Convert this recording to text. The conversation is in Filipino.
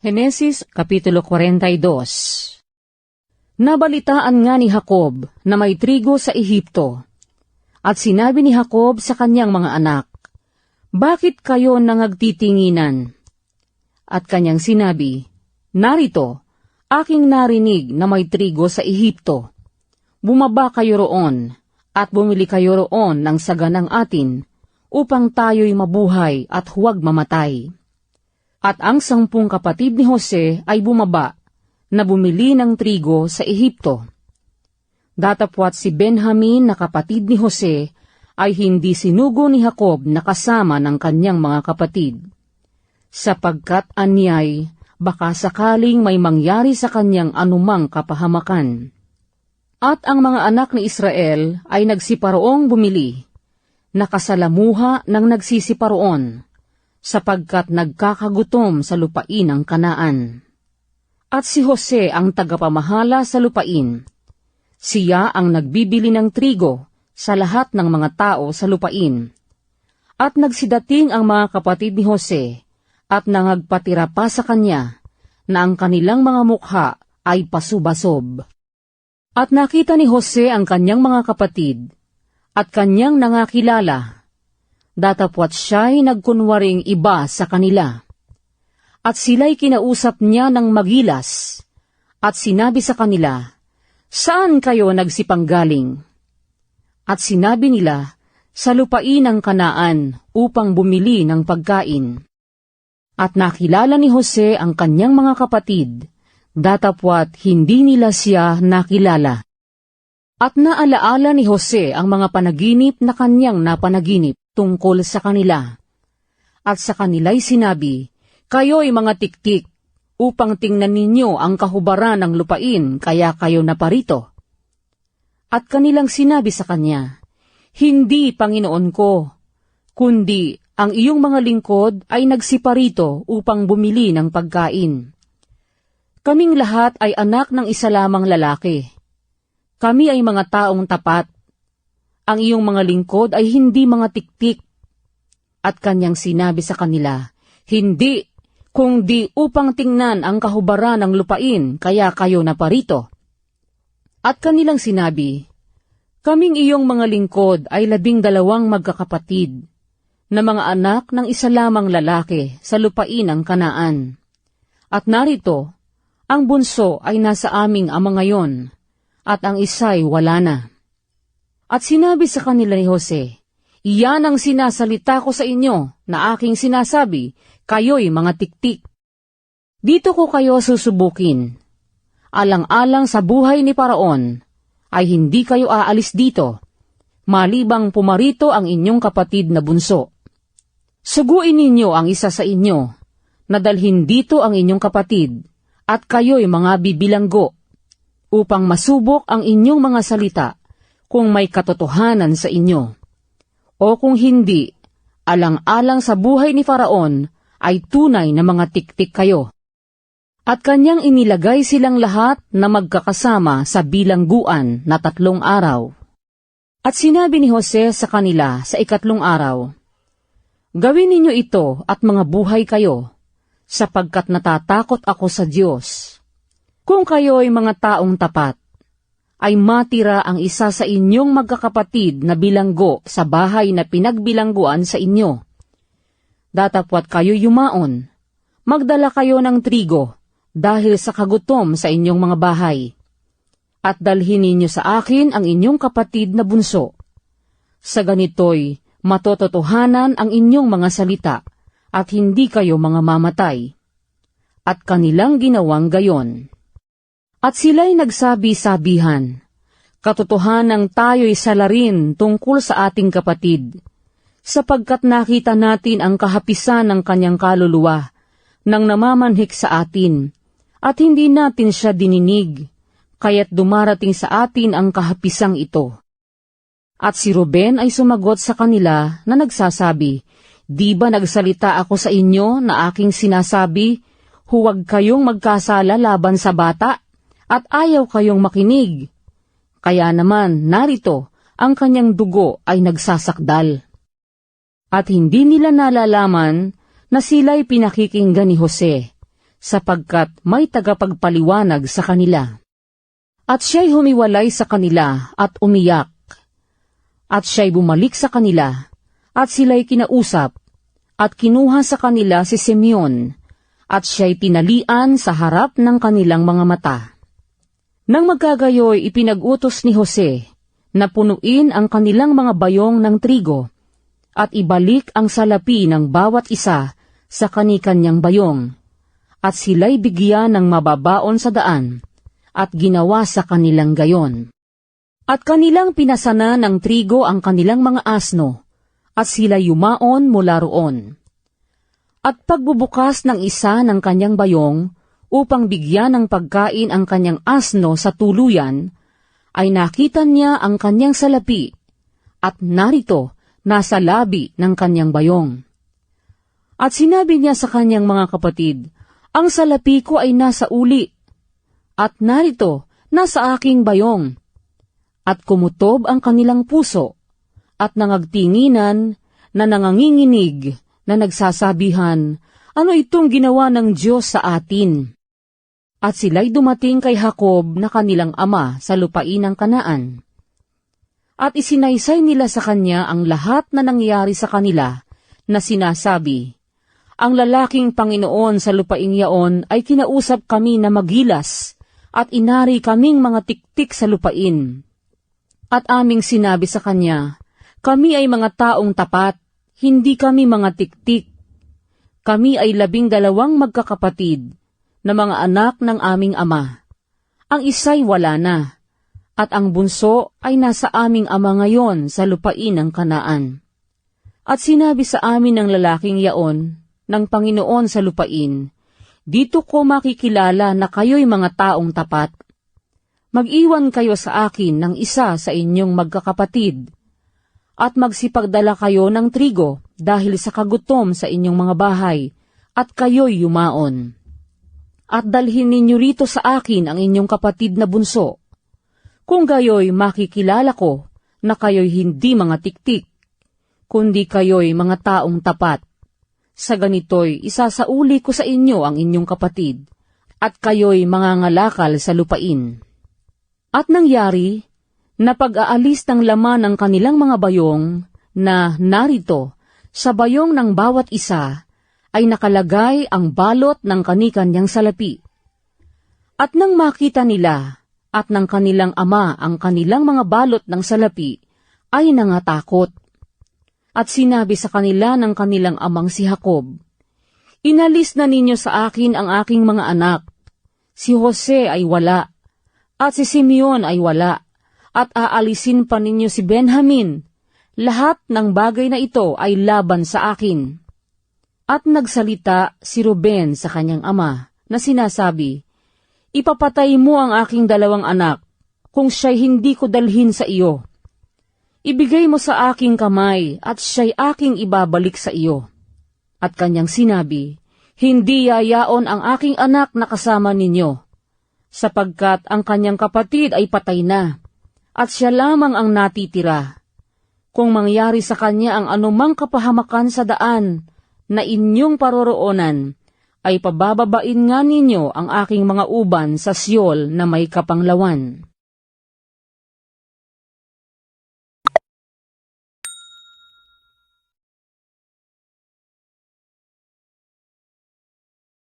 Henesis Kapitulo 42. Nabalitaan nga ni Jacob na may trigo sa Ehipto, at sinabi ni Jacob sa kanyang mga anak, "Bakit kayo nangagtitinginan?" At kanyang sinabi, "Narito, aking narinig na may trigo sa Ehipto. Bumaba kayo roon, at bumili kayo roon ng saganang atin, upang tayo'y mabuhay at huwag mamatay." At ang 10 kapatid ni Jose ay bumaba, na bumili ng trigo sa Ehipto. Datapwat si Benjamin na kapatid ni Jose ay hindi sinugo ni Jacob na kasama ng kanyang mga kapatid, sapagkat anyay baka sakaling may mangyari sa kanyang anumang kapahamakan. At ang mga anak ni Israel ay nagsiparoong bumili, nakasalamuha ng nagsisiparoon, sapagkat nagkakagutom sa lupain ng Kanaan. At si Jose ang tagapamahala sa lupain. Siya ang nagbibili ng trigo sa lahat ng mga tao sa lupain. At nagsidating ang mga kapatid ni Jose, at nangagpatira pa sa kanya, na ang kanilang mga mukha ay pasubasob. At nakita ni Jose ang kanyang mga kapatid, at kanyang nangakilala, datapwat siya'y nagkunwaring iba sa kanila. At sila'y kinausap niya ng magilas, at sinabi sa kanila, "Saan kayo nagsipanggaling?" At sinabi nila, "Sa lupain ng Kanaan, upang bumili ng pagkain." At nakilala ni Jose ang kanyang mga kapatid, datapwat hindi nila siya nakilala. At naalaala ni Jose ang mga panaginip na kanyang napanaginip tungkol sa kanila. At sa kanila'y sinabi, "Kayo'y mga tiktik, upang tingnan ninyo ang kahubaran ng lupain, kaya kayo naparito." At kanilang sinabi sa kanya, "Hindi, Panginoon ko, kundi ang iyong mga lingkod ay nagsiparito upang bumili ng pagkain. Kaming lahat ay anak ng isa lamang lalaki. Kami ay mga taong tapat. Ang iyong mga lingkod ay hindi mga tiktik." At kanyang sinabi sa kanila, "Hindi, kundi upang tingnan ang kahubaran ng lupain, kaya kayo naparito." At kanilang sinabi, "Kaming iyong mga lingkod ay 12 magkakapatid, na mga anak ng isa lamang lalaki sa lupain ng Kanaan. At narito, ang bunso ay nasa aming ama ngayon, at ang isa'y wala na." At sinabi sa kanila ni Jose, "Iyan ang sinasalita ko sa inyo na aking sinasabi, kayo'y mga tiktik. Dito ko kayo susubukin. Alang-alang sa buhay ni Paraon, ay hindi kayo aalis dito, malibang pumarito ang inyong kapatid na bunso. Suguin ninyo ang isa sa inyo, na dalhin dito ang inyong kapatid, at kayo'y mga bibilanggo, upang masubok ang inyong mga salita, kung may katotohanan sa inyo. O kung hindi, alang-alang sa buhay ni Faraon, ay tunay na mga tiktik kayo." At kanyang inilagay silang lahat na magkakasama sa bilangguan na 3 araw. At sinabi ni Jose sa kanila sa 3 araw, "Gawin ninyo ito at mga buhay kayo, sapagkat natatakot ako sa Diyos. Kung kayo'y mga taong tapat, ay matira ang isa sa inyong magkakapatid na bilanggo sa bahay na pinagbilangguan sa inyo. Datapwat kayo yumaon, magdala kayo ng trigo dahil sa kagutom sa inyong mga bahay. At dalhin ninyo sa akin ang inyong kapatid na bunso. Sa ganito'y matototohanan ang inyong mga salita, at hindi kayo mga mamatay." At kanilang ginawang gayon. At sila'y nagsabi-sabihan, "Katotohanang tayo'y salarin tungkol sa ating kapatid, sapagkat nakita natin ang kahapisan ng kanyang kaluluwa, nang namamanhik sa atin, at hindi natin siya dininig, kaya't dumarating sa atin ang kahapisang ito." At si Ruben ay sumagot sa kanila na nagsasabi, "Di ba nagsalita ako sa inyo na aking sinasabi, huwag kayong magkasala laban sa bata, at ayaw kayong makinig? Kaya naman, narito, ang kanyang dugo ay nagsasakdal." At hindi nila nalalaman na sila'y pinakikinggan ni Jose, sapagkat may tagapagpaliwanag sa kanila. At siya'y humiwalay sa kanila at umiyak. At siya'y bumalik sa kanila, at sila'y kinausap, at kinuha sa kanila si Simeon, at siya'y tinalian sa harap ng kanilang mga mata. Nang magkagayoy, ipinag-utos ni Jose na punuin ang kanilang mga bayong ng trigo, at ibalik ang salapi ng bawat isa sa kani-kanyang bayong, at sila'y bigyan ng mababaon sa daan, at ginawa sa kanilang gayon. At kanilang pinasana ng trigo ang kanilang mga asno, at sila yumaon mula roon. At pagbubukas ng isa ng kanyang bayong, upang bigyan ng pagkain ang kanyang asno sa tuluyan, ay nakita niya ang kanyang salapi, at narito, nasa labi ng kanyang bayong. At sinabi niya sa kanyang mga kapatid, ang salapi ko ay nasa uli, at narito, nasa aking bayong. At kumutob ang kanilang puso, at nangagtinginan na nanganginginig na nagsasabihan, ano itong ginawa ng Diyos sa atin? At sila'y dumating kay Jacob na kanilang ama sa lupain ng Kanaan. At isinaysay nila sa kanya ang lahat na nangyari sa kanila na sinasabi, ang lalaking Panginoon sa lupain yaon ay kinausap kami na magilas at inari kaming mga tiktik sa lupain. At aming sinabi sa kanya, kami ay mga taong tapat, hindi kami mga tiktik. Kami ay 12 magkakapatid, na mga anak ng aming ama. Ang isa'y wala na, at ang bunso ay nasa aming ama ngayon sa lupain ng Kanaan. At sinabi sa amin ng lalaking yaon, ng Panginoon sa lupain, dito ko makikilala na kayo'y mga taong tapat. Mag-iwan kayo sa akin ng isa sa inyong magkakapatid, at magsipagdala kayo ng trigo dahil sa kagutom sa inyong mga bahay, at kayo'y yumaon. At dalhin ninyo rito sa akin ang inyong kapatid na bunso. Kung gayo'y makikilala ko na kayo'y hindi mga tiktik, kundi kayo'y mga taong tapat. Sa ganito'y isasauli ko sa inyo ang inyong kapatid, at kayo'y mangangalakal sa lupain. At nangyari, na pag-aalis ng laman ng kanilang mga bayong, na narito, sa bayong ng bawat isa, ay nakalagay ang balot ng kani-kanyang salapi. At nang makita nila, at ng kanilang ama ang kanilang mga balot ng salapi, ay nangatakot. At sinabi sa kanila ng kanilang amang si Jacob, inalis na ninyo sa akin ang aking mga anak. Si Jose ay wala, at si Simeon ay wala, at aalisin pa ninyo si Benjamin. Lahat ng bagay na ito ay laban sa akin. At nagsalita si Ruben sa kanyang ama, na sinasabi, ipapatay mo ang aking 2 anak, kung siya'y hindi ko dalhin sa iyo. Ibigay mo sa aking kamay, at siya'y aking ibabalik sa iyo. At kanyang sinabi, hindi yayaon ang aking anak na kasama ninyo, sapagkat ang kanyang kapatid ay patay na, at siya lamang ang natitira. Kung mangyari sa kanya ang anumang kapahamakan sa daan, na inyong paroroonan, ay pabababain nga ninyo ang aking mga uban sa Siol na may kapanglawan.